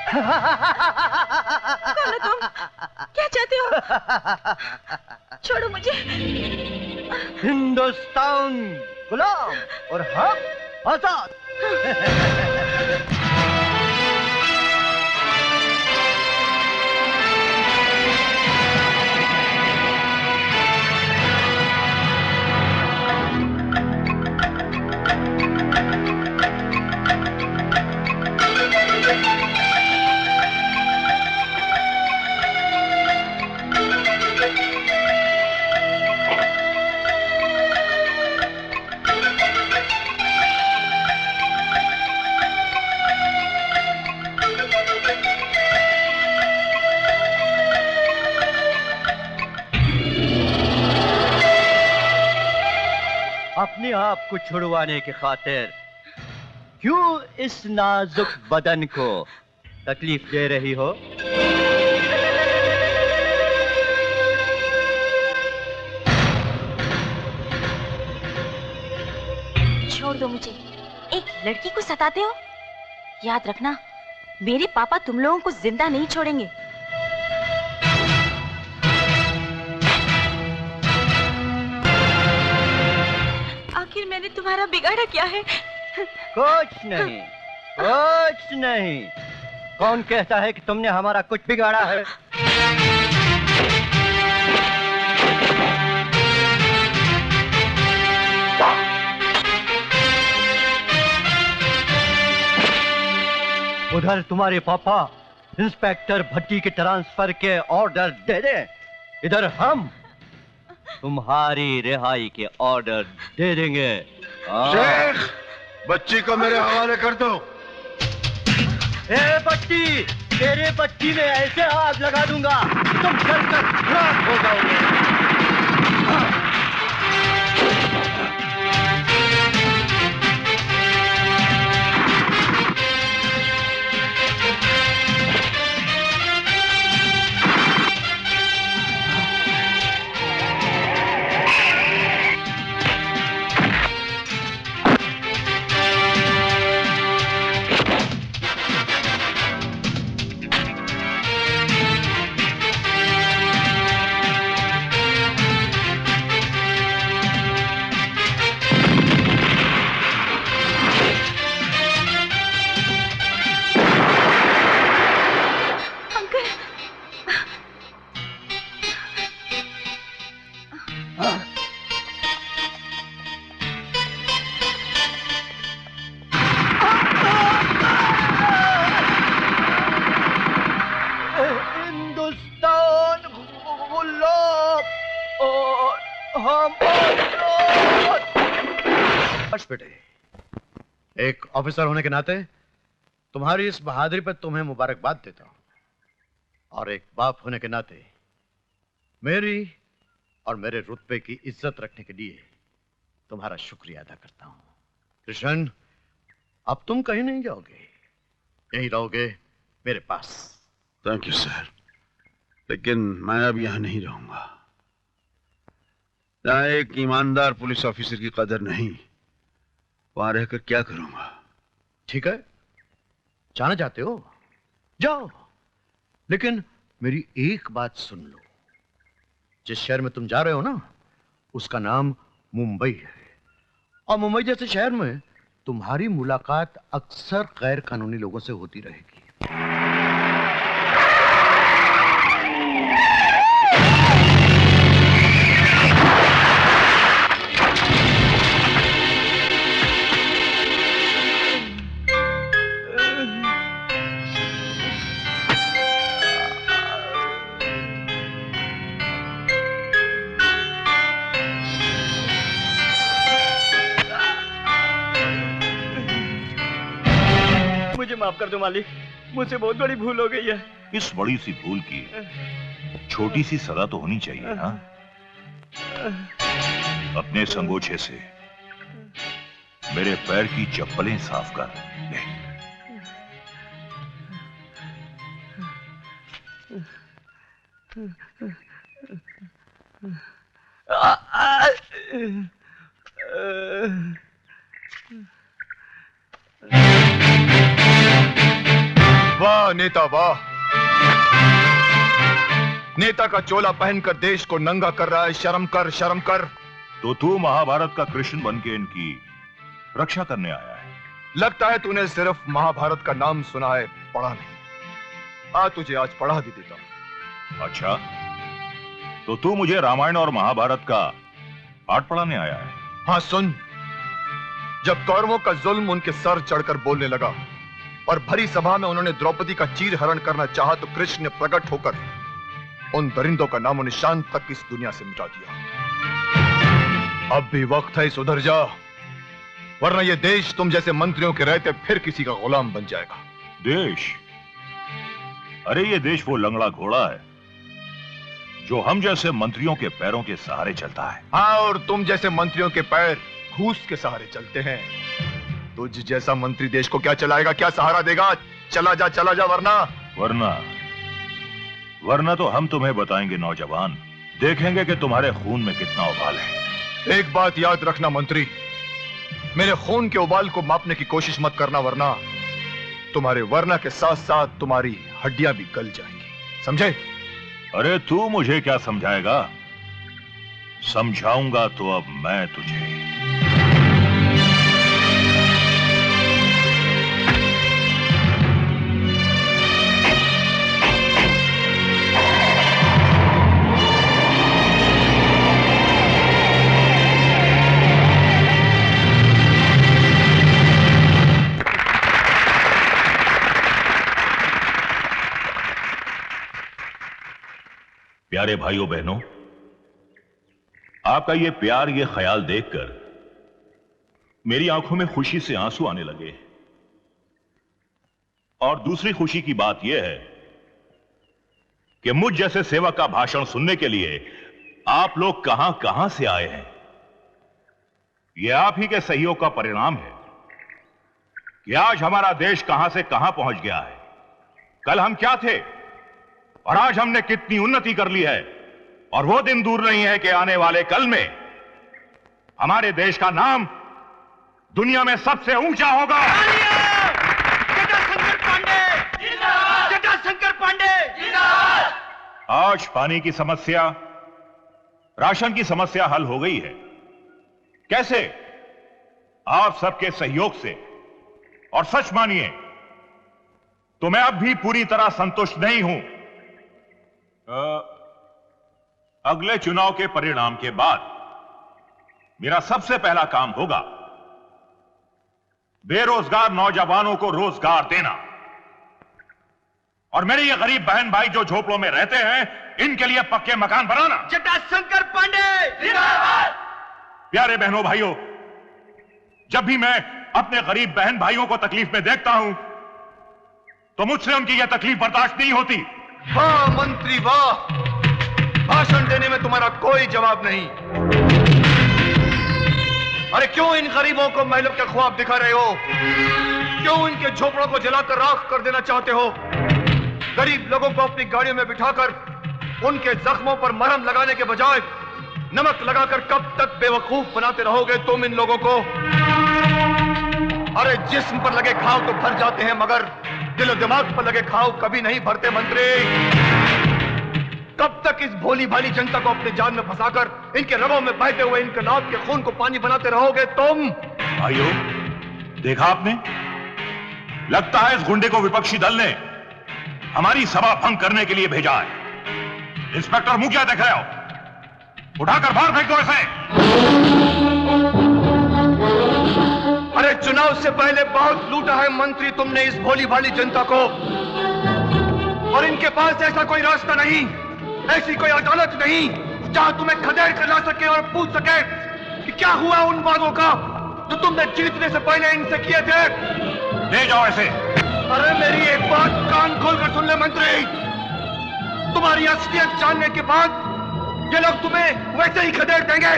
कौन हो तुम? क्या चाहते हो? छोड़ो मुझे। हिंदुस्तान गुलाम और हम आजाद। अपने आप को छुड़वाने की खातिर क्यों इस नाजुक बदन को तकलीफ दे रही हो? छोड़ दो मुझे। एक लड़की को सताते हो? याद रखना, मेरे पापा तुम लोगों को जिंदा नहीं छोड़ेंगे। आखिर मैंने तुम्हारा बिगाड़ा क्या है? कुछ नहीं, कुछ नहीं। कौन कहता है कि तुमने हमारा कुछ बिगाड़ा है? उधर तुम्हारे पापा इंस्पेक्टर भट्टी के ट्रांसफर के ऑर्डर दे दे, इधर हम तुम्हारी रिहाई के ऑर्डर दे देंगे। शेख, बच्ची को मेरे हवाले कर दो। ए बच्ची, तेरे बच्ची में ऐसे आग लगा दूंगा तुम जलकर राख हो जाओगे। बेटे, एक ऑफिसर होने के नाते तुम्हारी इस बहादुरी पर तुम्हें मुबारकबाद देता हूं, और एक बाप होने के नाते मेरी और मेरे रुतबे की इज्जत रखने के लिए तुम्हारा शुक्रिया अदा करता हूं। कृष्ण, अब तुम कहीं नहीं जाओगे, यहीं रहोगे मेरे पास। थैंक यू सर, लेकिन मैं अब यहां नहीं रहूंगा। जहां एक ईमानदार पुलिस ऑफिसर की कदर नहीं, वहां रहकर क्या करूंगा? ठीक है, जाना चाहते हो जाओ, लेकिन मेरी एक बात सुन लो। जिस शहर में तुम जा रहे हो ना, उसका नाम मुंबई है, और मुंबई जैसे शहर में तुम्हारी मुलाकात अक्सर गैर कानूनी लोगों से होती रहेगी। मुझे माफ कर दो मालिक, मुझसे बहुत बड़ी भूल हो गई है। इस बड़ी सी भूल की छोटी सी सजा तो होनी चाहिए ना। अपने संगोछे से मेरे पैर की चप्पलें साफ कर ले। वाह वाह नेता वाह, नेता का चोला पहनकर देश को नंगा कर रहा है। शर्म कर, शर्म कर। तो तू महाभारत का कृष्ण बन के इनकी रक्षा करने आया है। लगता है तूने सिर्फ महाभारत का नाम सुना है, पढ़ा नहीं। तुझे आज पढ़ा भी देता हूं। अच्छा, तो तू मुझे रामायण और महाभारत का पाठ पढ़ाने आया है? हाँ सुन, जब कौरवों का जुल्म उनके सर चढ़कर बोलने लगा और भरी सभा में उन्होंने द्रौपदी का चीर हरण करना चाहा, तो कृष्ण ने प्रकट होकर उन दरिंदों का नामो निशान तक इस दुनिया से मिटा दिया। अब भी वक्त है, सुधर जा, वरना यह देश तुम जैसे मंत्रियों के रहते फिर किसी का गुलाम बन जाएगा। देश? अरे ये देश वो लंगड़ा घोड़ा है जो हम जैसे मंत्रियों के पैरों के सहारे चलता है। हाँ, और तुम जैसे मंत्रियों के पैर घूस के सहारे चलते हैं। तुझ जैसा मंत्री देश को क्या चलाएगा, क्या सहारा देगा? चला जा, वरना तो हम तुम्हें बताएंगे नौजवान, देखेंगे कि तुम्हारे खून में कितना उबाल है। एक बात याद रखना मंत्री, मेरे खून के उबाल को मापने की कोशिश मत करना, वरना तुम्हारे वरना के साथ साथ तुम्हारी हड्डियां भी गल जाएंगी, समझे? अरे तू मुझे क्या समझाएगा? समझाऊंगा तो अब मैं तुझे। प्यारे भाइयों बहनों, आपका ये प्यार, ये ख्याल देखकर मेरी आंखों में खुशी से आंसू आने लगे। और दूसरी खुशी की बात यह है कि मुझ जैसे सेवक का भाषण सुनने के लिए आप लोग कहां कहां से आए हैं। यह आप ही के सहयोग का परिणाम है कि आज हमारा देश कहां से कहां पहुंच गया है। कल हम क्या थे और आज हमने कितनी उन्नति कर ली है, और वो दिन दूर नहीं है कि आने वाले कल में हमारे देश का नाम दुनिया में सबसे ऊंचा होगा। जटाशंकर पांडे आज पानी की समस्या, राशन की समस्या हल हो गई है। कैसे? आप सबके सहयोग से। और सच मानिए तो मैं अब भी पूरी तरह संतुष्ट नहीं हूं। अगले चुनाव के परिणाम के बाद मेरा सबसे पहला काम होगा बेरोजगार नौजवानों को रोजगार देना, और मेरे ये गरीब बहन भाई जो झोपड़ों में रहते हैं, इनके लिए पक्के मकान बनाना। जटाशंकर पांडे जिंदाबाद। प्यारे बहनों भाइयों, जब भी मैं अपने गरीब बहन भाइयों को तकलीफ में देखता हूं तो मुझसे उनकी यह तकलीफ बर्दाश्त नहीं होती। वाह मंत्री वाह, भाषण देने में तुम्हारा कोई जवाब नहीं। अरे क्यों इन गरीबों को महलों के ख्वाब दिखा रहे हो? क्यों इनके झोपड़ों को जलाकर राख कर देना चाहते हो? गरीब लोगों को अपनी गाड़ियों में बिठाकर उनके जख्मों पर मरहम लगाने के बजाय नमक लगाकर कब तक बेवकूफ बनाते रहोगे तुम इन लोगों को? अरे जिस्म पर लगे घाव तो भर जाते हैं, मगर दिल और दिमाग पर लगे घाव कभी नहीं भरते मंत्री। कब तक इस भोली भाली जनता को अपने जान में फंसाकर इनके रगों में बहते हुए इनके नाक के खून को पानी बनाते रहोगे तुम? भाइयों, देखा आपने, लगता है इस गुंडे को विपक्षी दल ने हमारी सभा भंग करने के लिए भेजा है। इंस्पेक्टर मुंह क्या देख रहे हो? उठाकर बाहर फेंक दो इसे। अरे चुनाव से पहले बहुत लूटा है मंत्री तुमने इस भोली भाली जनता को, और इनके पास ऐसा कोई रास्ता नहीं, ऐसी कोई अदालत नहीं जहां तुम्हें खदेड़ कर ला सके और पूछ सके कि क्या हुआ उन वादों का जो तुमने जीतने से पहले इनसे किए थे। ले जाओ ऐसे। अरे मेरी एक बात कान खोलकर सुन ले मंत्री, तुम्हारी असलियत जानने के बाद ये लोग तुम्हें वैसे ही खदेड़ देंगे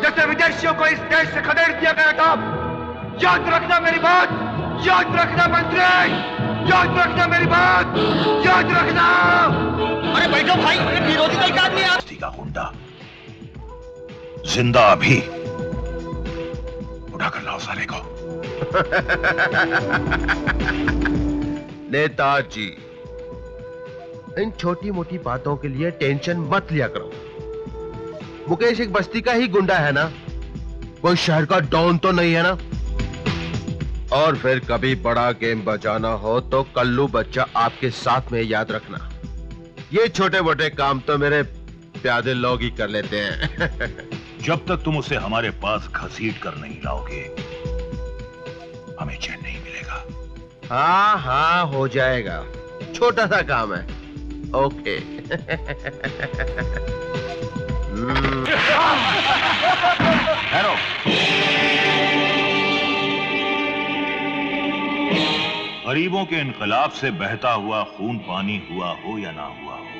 जैसे विदेशियों को इस देश से खदेड़ दिया गया था। याद रखना मेरी बात, याद रखना मंत्री, याद रखना मेरी बात, याद रखना। अरे बैठो भाई, विरोधी दल का आदमी आप। का गुंडा जिंदा अभी, उठाकर लाओ साले को। नेताजी, इन छोटी मोटी बातों के लिए टेंशन मत लिया करो। मुकेश एक बस्ती का ही गुंडा है ना, कोई शहर का डॉन तो नहीं है ना। और फिर कभी बड़ा गेम बजाना हो तो कल्लू बच्चा आपके साथ में, याद रखना। ये छोटे मोटे काम तो मेरे प्यादे लोग ही कर लेते हैं। जब तक तुम उसे हमारे पास घसीट कर नहीं लाओगे, हमें चैन नहीं मिलेगा। हाँ हाँ, हो जाएगा, छोटा सा काम है। ओके। हेलो, गरीबों के इनकलाब से बहता हुआ खून पानी हुआ हो या ना हुआ हो,